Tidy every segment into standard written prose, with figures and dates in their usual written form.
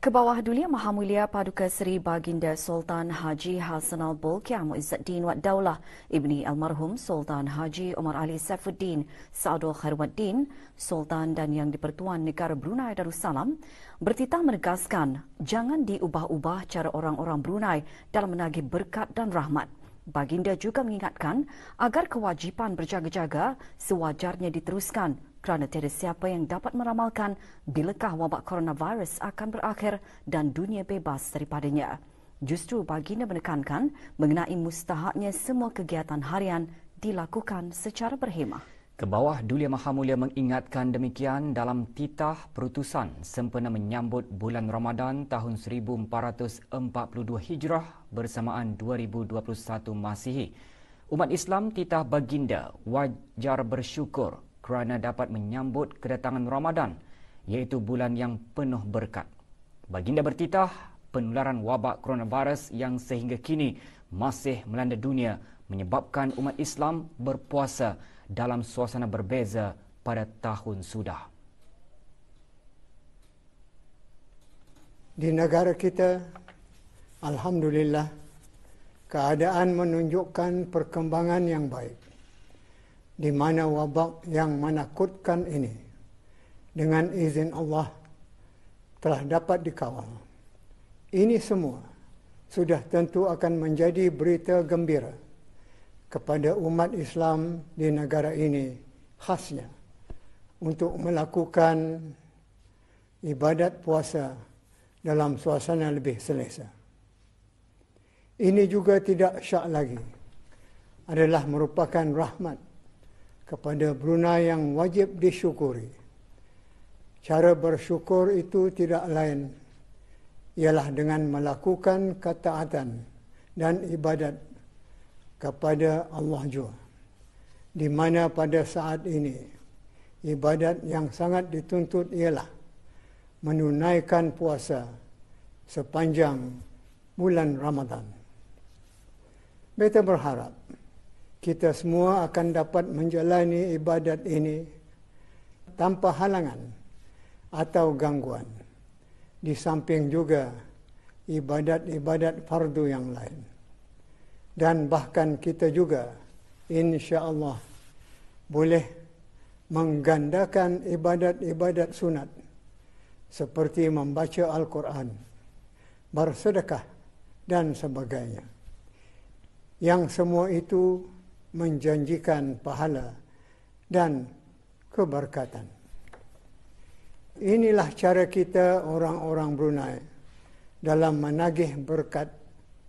Kebawah Dulia Maha Mulia Paduka Seri Baginda Sultan Haji Hassanal Bolkiah Muizzuddin Wad Daulah Ibni Almarhum Sultan Haji Omar Ali Saifuddin Saadul Khairuddin Sultan dan Yang di-Pertuan Negara Brunei Darussalam bertitah menegaskan jangan diubah-ubah cara orang-orang Brunei dalam menagih berkat dan rahmat. Baginda juga mengingatkan agar kewajipan berjaga-jaga sewajarnya diteruskan kerana tiada siapa yang dapat meramalkan bilakah wabak coronavirus akan berakhir dan dunia bebas daripadanya. Justru baginda menekankan mengenai mustahaknya semua kegiatan harian dilakukan secara berhemah. Kebawah Dulia Maha Mulia mengingatkan demikian dalam titah perutusan sempena menyambut bulan Ramadan tahun 1442 Hijrah bersamaan 2021 Masihi. Umat Islam titah baginda wajar bersyukur kerana dapat menyambut kedatangan Ramadan, iaitu bulan yang penuh berkat. Baginda bertitah penularan wabak coronavirus yang sehingga kini masih melanda dunia menyebabkan umat Islam berpuasa dalam suasana berbeza pada tahun sudah. Di negara kita, alhamdulillah, keadaan menunjukkan perkembangan yang baik, di mana wabak yang menakutkan ini dengan izin Allah telah dapat dikawal. Ini semua sudah tentu akan menjadi berita gembira kepada umat Islam di negara ini, khasnya untuk melakukan ibadat puasa dalam suasana lebih selesa. Ini juga tidak syak lagi, adalah merupakan rahmat kepada Brunei yang wajib disyukuri. Cara bersyukur itu tidak lain ialah dengan melakukan ketaatan dan ibadat kepada Allah jua, di mana pada saat ini ibadat yang sangat dituntut ialah menunaikan puasa sepanjang bulan Ramadan. Beta berharap kita semua akan dapat menjalani ibadat ini tanpa halangan atau gangguan, di samping juga ibadat-ibadat fardu yang lain. Dan bahkan kita juga insya-Allah boleh menggandakan ibadat-ibadat sunat seperti membaca Al-Quran, bersedekah dan sebagainya. Yang semua itu menjanjikan pahala dan keberkatan. Inilah cara kita orang-orang Brunei dalam menagih berkat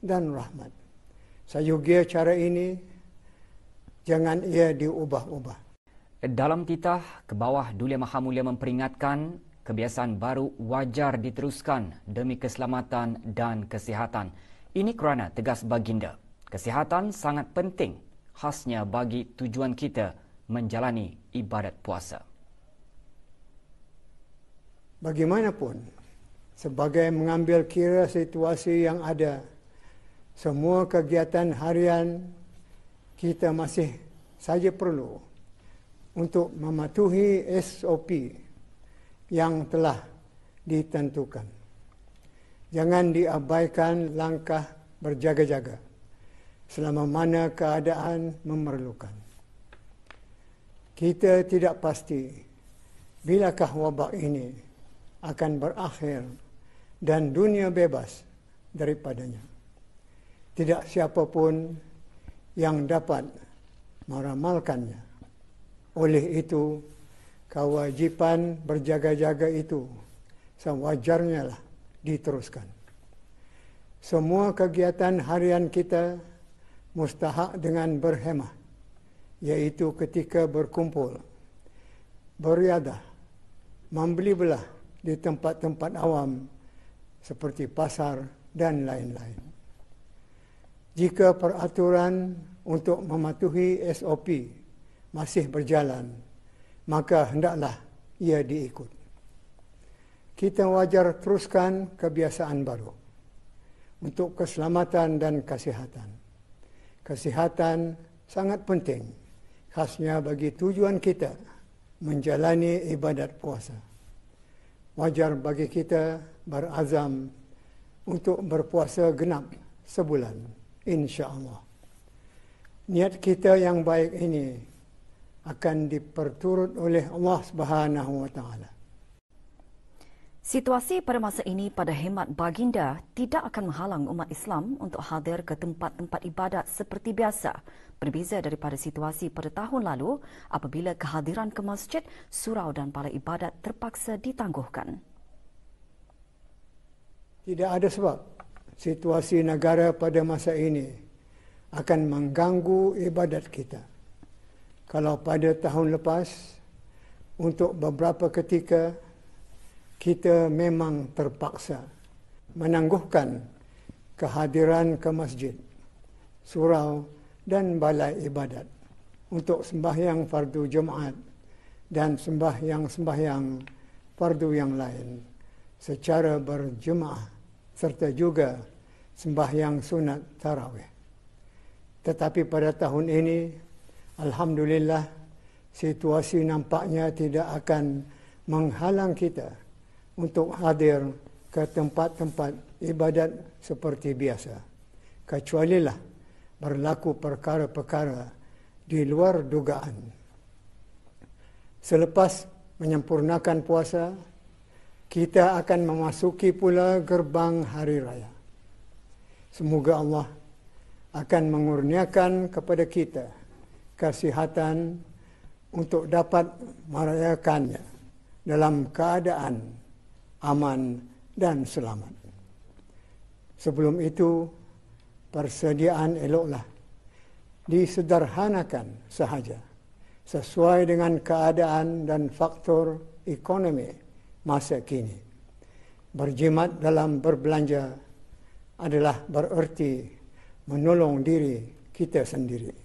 dan rahmat. Sayugia cara ini jangan ia diubah-ubah. Dalam titah, Kebawah Dulia Maha Mulia memperingatkan kebiasaan baru wajar diteruskan demi keselamatan dan kesihatan. Ini kerana tegas baginda, kesihatan sangat penting, khasnya bagi tujuan kita menjalani ibadat puasa. Bagaimanapun, sebagai mengambil kira situasi yang ada, semua kegiatan harian kita masih saja perlu untuk mematuhi SOP yang telah ditentukan. Jangan diabaikan langkah berjaga-jaga selama mana keadaan memerlukan. Kita tidak pasti bilakah wabak ini akan berakhir dan dunia bebas daripadanya. Tidak siapapun yang dapat meramalkannya. Oleh itu, kewajipan berjaga-jaga itu sewajarnya lah diteruskan. Semua kegiatan harian kita mustahak dengan berhemah, iaitu ketika berkumpul, beriadah, membeli belah di tempat-tempat awam seperti pasar dan lain-lain. Jika peraturan untuk mematuhi SOP masih berjalan, maka hendaklah ia diikut. Kita wajar teruskan kebiasaan baru untuk keselamatan dan kesihatan. Kesihatan sangat penting, khasnya bagi tujuan kita menjalani ibadat puasa. wajar bagi kita berazam untuk berpuasa genap sebulan, insya-Allah. Niat kita yang baik ini akan diperturut oleh Allah Subhanahu wa taala. Situasi pada masa ini pada hemat baginda tidak akan menghalang umat Islam untuk hadir ke tempat-tempat ibadat seperti biasa, berbeza daripada situasi pada tahun lalu apabila kehadiran ke masjid, surau dan balai ibadat terpaksa ditangguhkan. Tidak ada sebab situasi negara pada masa ini akan mengganggu ibadat kita. Kalau pada tahun lepas, untuk beberapa ketika, kita memang terpaksa menangguhkan kehadiran ke masjid, surau dan balai ibadat untuk sembahyang fardu Jumaat dan sembahyang fardu yang lain secara berjemaah serta juga sembahyang sunat tarawih. Tetapi pada tahun ini, alhamdulillah, situasi nampaknya tidak akan menghalang kita untuk hadir ke tempat-tempat ibadat seperti biasa. Kecualilah berlaku perkara-perkara di luar dugaan. Selepas menyempurnakan puasa, kita akan memasuki pula gerbang hari raya. Semoga Allah akan mengurniakan kepada kita kesihatan untuk dapat merayakannya dalam keadaan aman dan selamat. Sebelum itu, persediaan eloklah disederhanakan sahaja sesuai dengan keadaan dan faktor ekonomi masa kini. Berjimat dalam berbelanja adalah bererti menolong diri kita sendiri.